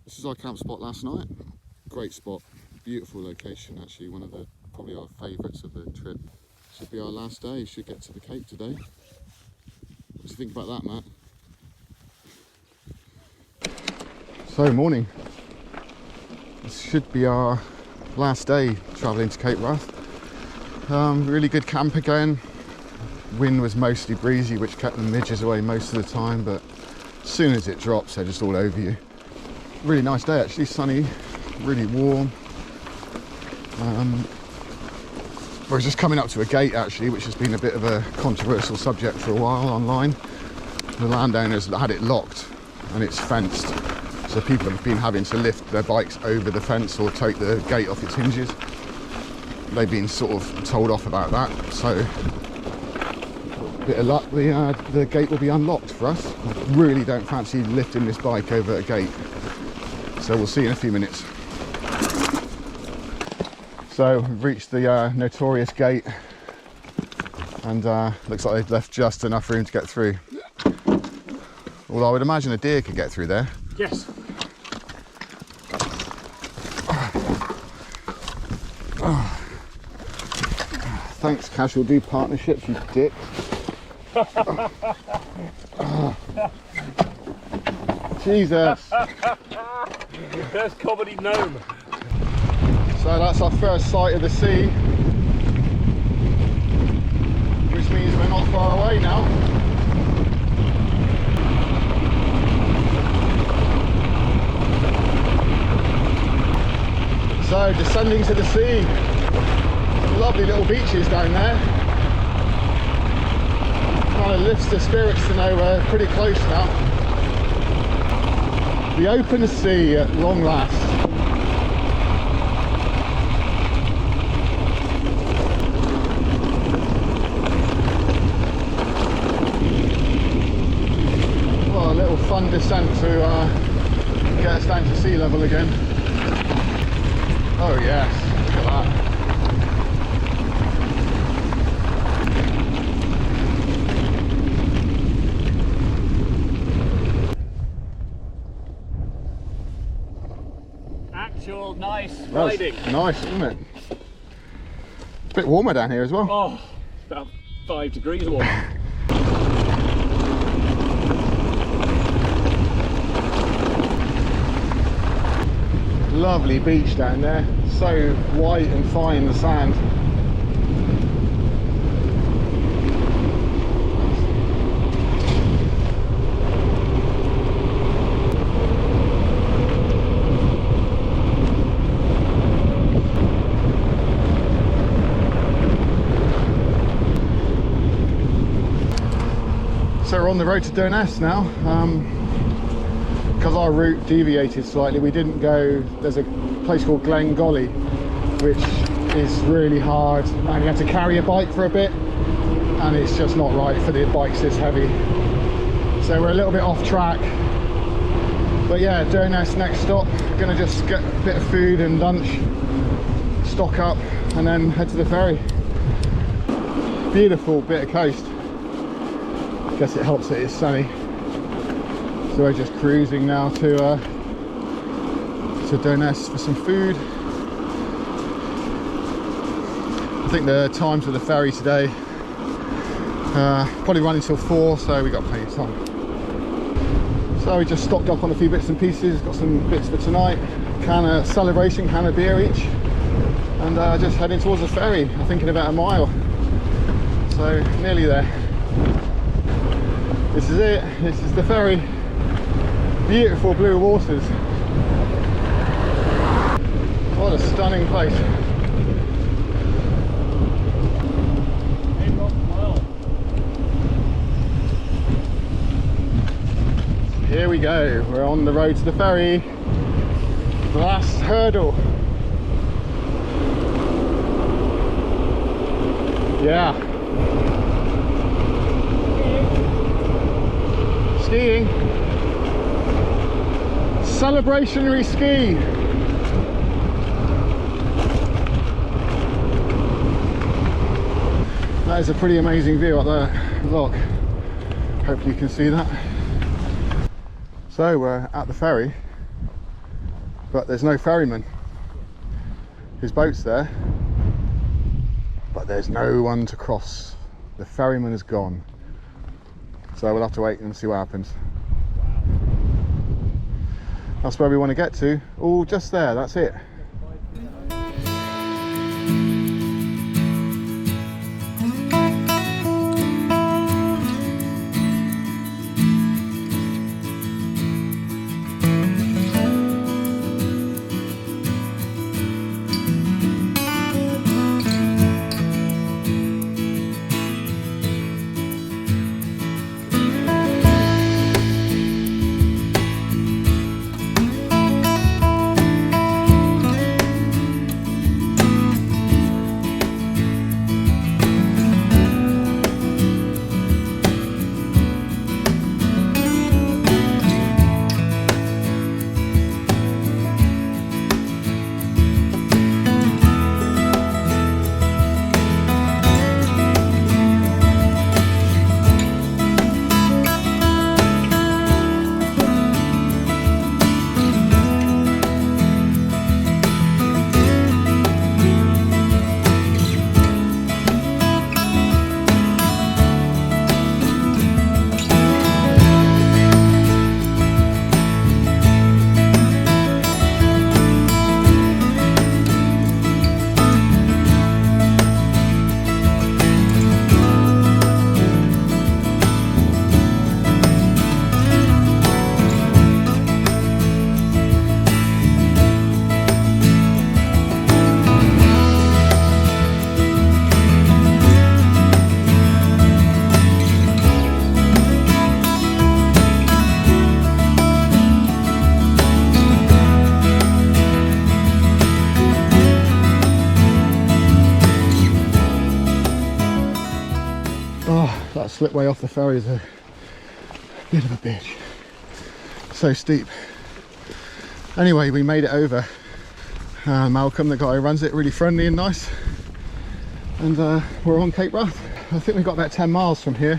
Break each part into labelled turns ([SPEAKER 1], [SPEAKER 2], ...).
[SPEAKER 1] This is our camp spot last night. Great spot, beautiful location actually, one of the probably our favourites of the trip. Should be our last day, should get to the Cape today. What do you think about that, Matt? So morning. This should be our last day travelling to Cape Wrath. Really good camp again. Wind was mostly breezy, which kept the midges away most of the time, but as soon as it drops they're just all over you. Really nice day actually, sunny, really warm. We're just coming up to a gate actually, which has been a bit of a controversial subject for a while online. The landowners had it locked and it's fenced, so people have been having to lift their bikes over the fence or take the gate off its hinges. They've been sort of told off about that, so bit of luck, the gate will be unlocked for us. I really don't fancy lifting this bike over a gate, so we'll see in a few minutes. So we've reached the notorious gate, and looks like they've left just enough room to get through. Although I would imagine a deer could get through there.
[SPEAKER 2] Yes.
[SPEAKER 1] Thanks Cashel Dhu partnerships, you dick. Jesus.
[SPEAKER 2] Best comedy known.
[SPEAKER 1] So that's our first sight of the sea, which means we're not far away now. So descending to the sea, some lovely little beaches down there. Kind of lifts the spirits to know we're pretty close now. The open sea at long last. Well, a little fun descent to get us down to sea level again. Oh yes, look at that.
[SPEAKER 2] Actual nice riding.
[SPEAKER 1] That's nice, isn't it? A bit warmer down here as well.
[SPEAKER 2] Oh, about 5 degrees warm.
[SPEAKER 1] Lovely beach down there, so white and fine the sand. So we're on the road to Durness now. Because our route deviated slightly, we didn't go, there's a place called Glengolly, which is really hard, and you have to carry a bike for a bit, and it's just not right for the bikes this heavy. So we're a little bit off track. But yeah, Durness next stop. Gonna just get a bit of food and lunch, stock up, and then head to the ferry. Beautiful bit of coast. Guess it helps that it's sunny. So we're just cruising now to Durness for some food. I think the time for the ferry today probably run until 4, so we got plenty of time. So we just stocked up on a few bits and pieces, got some bits for tonight, celebration can of beer each, and just heading towards the ferry. I think in about a mile, so nearly there. This is it, this is the ferry. Beautiful blue waters. What a stunning place. Here we go, we're on the road to the ferry. The last hurdle. Yeah. Skiing. Celebrationary ski. That is a pretty amazing view up there. Look, hopefully you can see that. So we're at the ferry, but there's no ferryman. His boat's there, but there's no one to cross. The ferryman is gone. So we'll have to wait and see what happens. That's where we want to get to. Oh, just there, that's it. That slipway off the ferry is a bit of a bitch. So steep. Anyway, we made it over. Malcolm, the guy who runs it, really friendly and nice. And we're on Cape Wrath. I think we've got about 10 miles from here.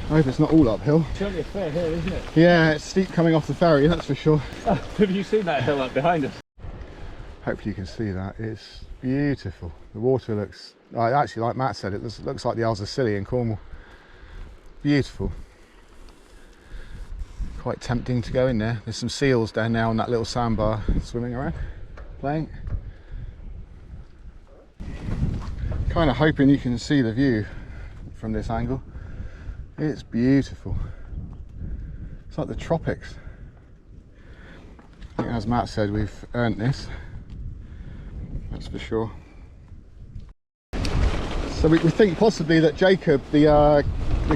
[SPEAKER 1] I hope it's not all uphill.
[SPEAKER 2] It's only a fair hill, isn't it?
[SPEAKER 1] Yeah, it's steep coming off the ferry, that's for sure.
[SPEAKER 2] Have you seen that hill up behind us?
[SPEAKER 1] Hopefully you can see that. It's beautiful. The water looks, actually like Matt said, it looks like the Isles of Scilly in Cornwall. Beautiful. Quite tempting to go in there. There's some seals down there on that little sandbar swimming around, playing. Kind of hoping you can see the view from this angle. It's beautiful. It's like the tropics. I think, as Matt said, we've earned this. That's for sure. So we think possibly that Jacob, the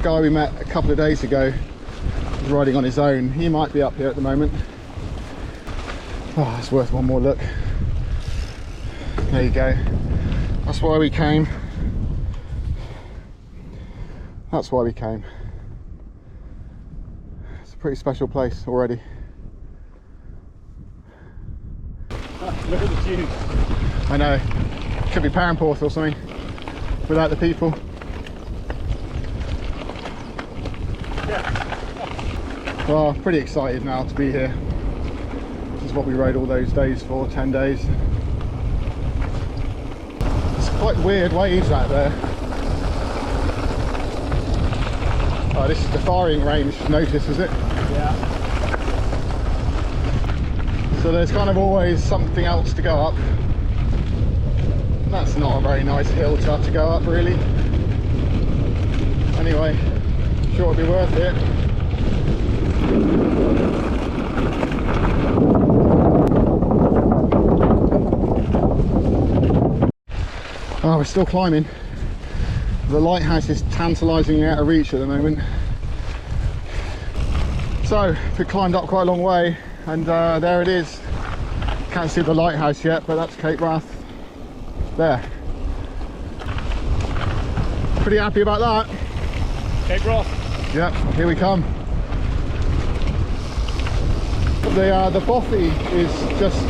[SPEAKER 1] guy we met a couple of days ago, is riding on his own. He might be up here at the moment. Oh, it's worth one more look. There you go. That's why we came. That's why we came. It's a pretty special place already.
[SPEAKER 2] Look at the tubes.
[SPEAKER 1] I know. Could be Perranporth or something without the people.
[SPEAKER 2] Yeah.
[SPEAKER 1] Well, pretty excited now to be here. This is what we rode all those days for, 10 days. It's quite weird waves out there. Oh, this is the firing range, notice, is it?
[SPEAKER 2] Yeah.
[SPEAKER 1] So there's kind of always something else to go up. That's not a very nice hill to have to go up, really. Anyway, sure it'll be worth it. Oh, we're still climbing. The lighthouse is tantalisingly out of reach at the moment. So we climbed up quite a long way, and there it is. Can't see the lighthouse yet, but that's Cape Wrath. There. Pretty happy about that.
[SPEAKER 2] Cape Wrath.
[SPEAKER 1] Yep, here we come. The Bothy is just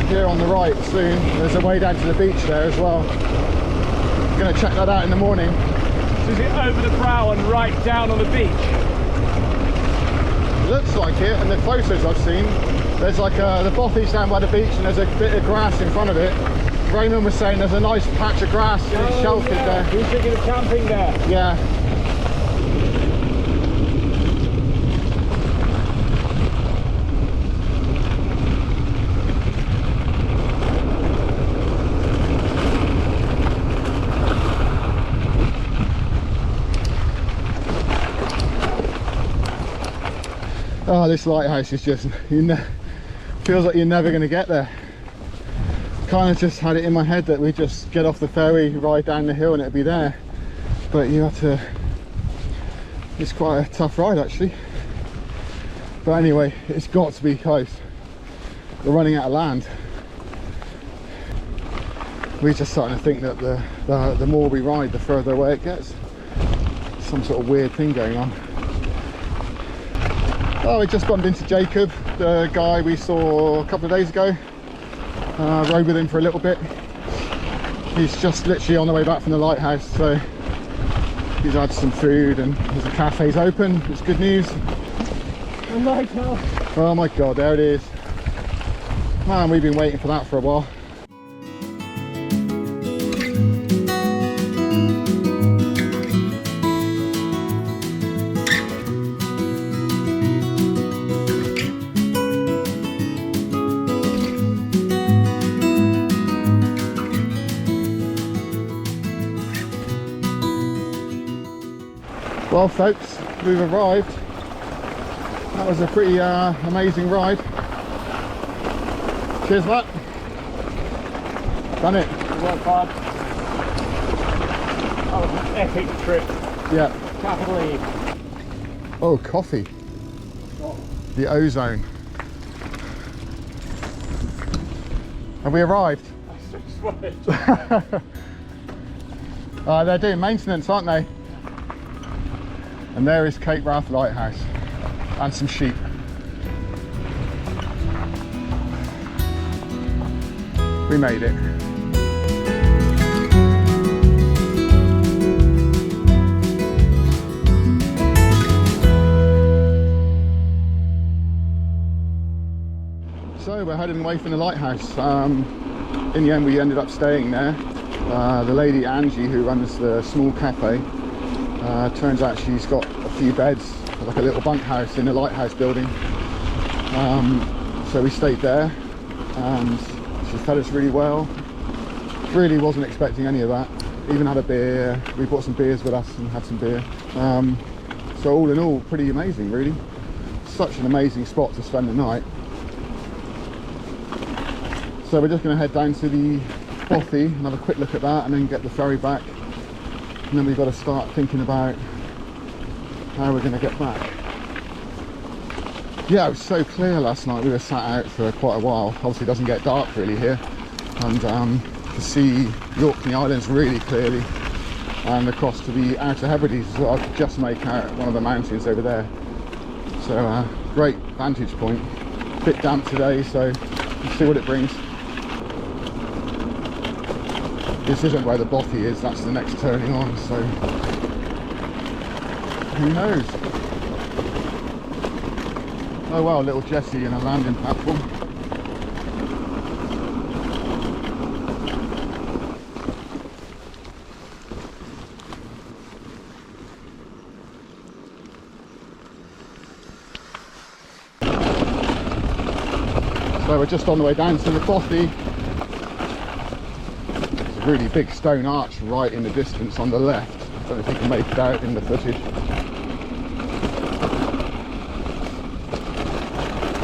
[SPEAKER 1] here on the right soon. There's a way down to the beach there as well. I'm going to check that out in the morning.
[SPEAKER 2] So is it over the brow and right down on the beach?
[SPEAKER 1] Looks like it, and the photos I've seen, There's like the bothy's down by the beach and there's a bit of grass in front of it. Raymond was saying there's a nice patch of grass and it's sheltered there.
[SPEAKER 2] He was thinking of camping there.
[SPEAKER 1] Yeah. Oh, this lighthouse is just, feels like you're never going to get there. Kind of just had it in my head that we just get off the ferry, ride down the hill and it'd be there. But you have to, it's quite a tough ride actually. But anyway, it's got to be close. We're running out of land. We're just starting to think that the more we ride, the further away it gets. Some sort of weird thing going on. Oh, we just bumped into Jacob, the guy we saw a couple of days ago. Rode with him for a little bit. He's just literally on the way back from the lighthouse, so he's had some food and the cafe's open. It's good news.
[SPEAKER 2] The lighthouse.
[SPEAKER 1] Oh my god, there it is. Man, we've been waiting for that for a while. Well folks, we've arrived. That was a pretty amazing ride. Cheers Matt. Done it.
[SPEAKER 2] It worked hard. That was an epic trip.
[SPEAKER 1] Yeah.
[SPEAKER 2] Capital E.
[SPEAKER 1] Oh, coffee.
[SPEAKER 2] Oh.
[SPEAKER 1] The ozone. Have we arrived? They're doing maintenance, aren't they? And there is Cape Wrath Lighthouse and some sheep. We made it. So we're heading away from the lighthouse. In the end we ended up staying there. The lady Angie, who runs the small cafe, turns out she's got a few beds, like a little bunkhouse in the lighthouse building. So we stayed there and she fed us really well. Really wasn't expecting any of that. Even had a beer. We brought some beers with us and had some beer. So all in all, pretty amazing really. Such an amazing spot to spend the night. So we're just going to head down to the Bothy and have a quick look at that and then get the ferry back. And then we've got to start thinking about how we're going to get back. Yeah, it was so clear last night. We were sat out for quite a while. Obviously it doesn't get dark really here. And to see the Orkney Islands really clearly. And across to the Outer Hebrides as well. I could just make out one of the mountains over there. So great vantage point. Bit damp today, so we'll see what it brings. This isn't where the Bothy is, that's the next turning on, so who knows? Oh well, little Jessie and a landing platform. So we're just on the way down to the Bothy. Really big stone arch right in the distance on the left. I don't know if you can make it out in the footage.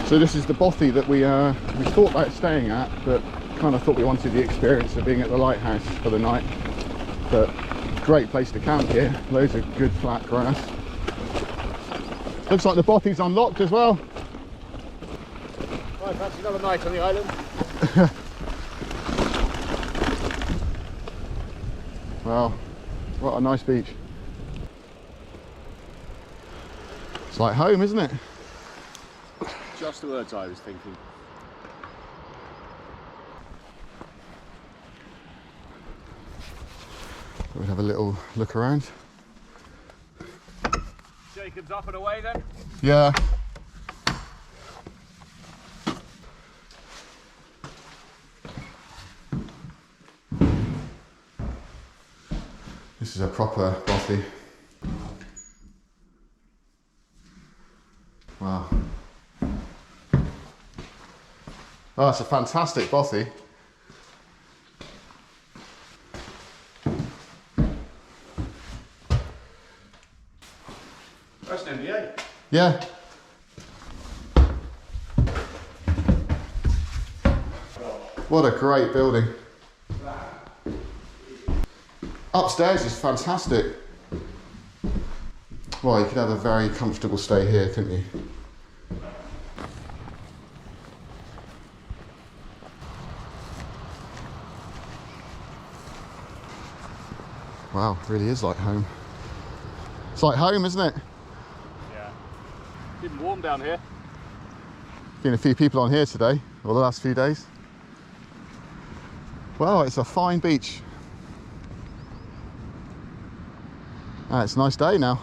[SPEAKER 1] So this is the Bothy that we thought about staying at, but kind of thought we wanted the experience of being at the lighthouse for the night. But great place to camp here. Loads of good flat grass. Looks like the Bothy's unlocked as well.
[SPEAKER 2] Right, fancy another night on the island.
[SPEAKER 1] Wow, what a nice beach. It's like home, isn't it?
[SPEAKER 2] Just the words I was thinking.
[SPEAKER 1] We'll have a little look around.
[SPEAKER 2] Jacob's up and away then?
[SPEAKER 1] Yeah. This is a proper bothy. Wow. Oh, it's a fantastic bothy.
[SPEAKER 2] That's an MBA.
[SPEAKER 1] Yeah. What a great building. Upstairs is fantastic. Well, you could have a very comfortable stay here, couldn't you? Wow, it really is like home. It's like home, isn't it?
[SPEAKER 2] Yeah. Been warm down here.
[SPEAKER 1] Been a few people on here today, or the last few days. Well, it's a fine beach. Ah, it's a nice day now.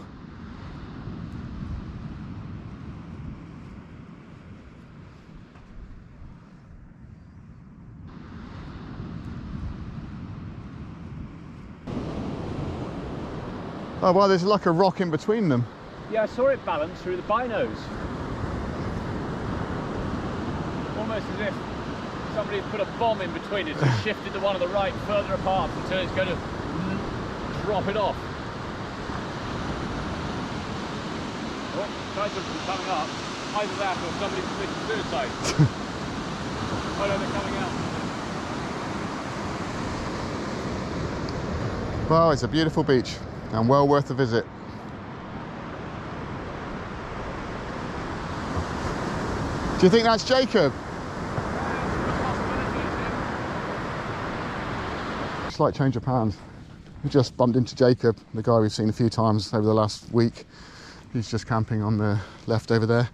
[SPEAKER 1] Oh, well, there's like a rock in between them.
[SPEAKER 2] Yeah, I saw it balance through the binos. Almost as if somebody put a bomb in between it and shifted the one on the right further apart until it's going to drop it off. Oh, Titans are coming up. Either that or somebody's committing suicide. Oh no, they're coming out.
[SPEAKER 1] Well, it's a beautiful beach and well worth a visit. Do you think that's Jacob? Slight change of plans. We just bumped into Jacob, the guy we've seen a few times over the last week. He's just camping on the left over there.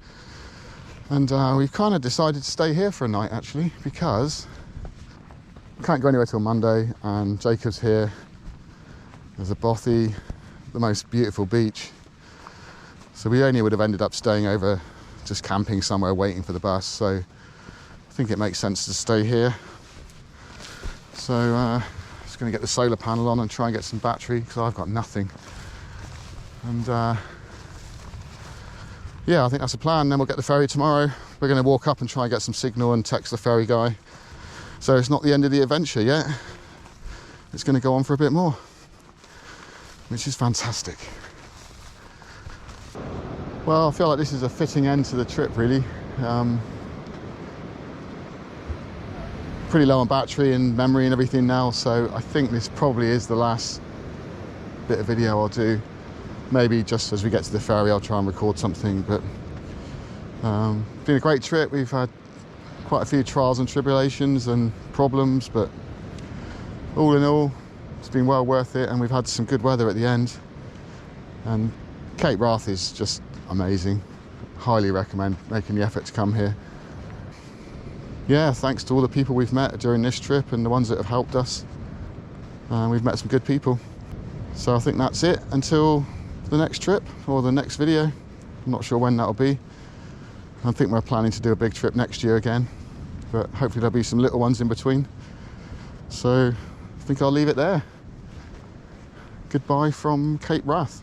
[SPEAKER 1] And we've kind of decided to stay here for a night actually, because we can't go anywhere till Monday and Jacob's here. There's a bothy, the most beautiful beach. So we only would have ended up staying over, just camping somewhere waiting for the bus. So I think it makes sense to stay here. So just going to get the solar panel on and try and get some battery because I've got nothing. And yeah, I think that's the plan. Then we'll get the ferry tomorrow. We're going to walk up and try and get some signal and text the ferry guy. So it's not the end of the adventure yet. It's going to go on for a bit more, which is fantastic. Well, I feel like this is a fitting end to the trip, really. Pretty low on battery and memory and everything now, so I think this probably is the last bit of video I'll do. Maybe just as we get to the ferry I'll try and record something, but been a great trip. We've had quite a few trials and tribulations and problems, but all in all it's been well worth it, and we've had some good weather at the end. And Cape Wrath is just amazing. Highly recommend making the effort to come here. Yeah, thanks to all the people we've met during this trip and the ones that have helped us. We've met some good people. So I think that's it until the next trip or the next video. I'm not sure when that'll be. I think we're planning to do a big trip next year again, but hopefully there'll be some little ones in between. So I think I'll leave it there. Goodbye from Cape Wrath.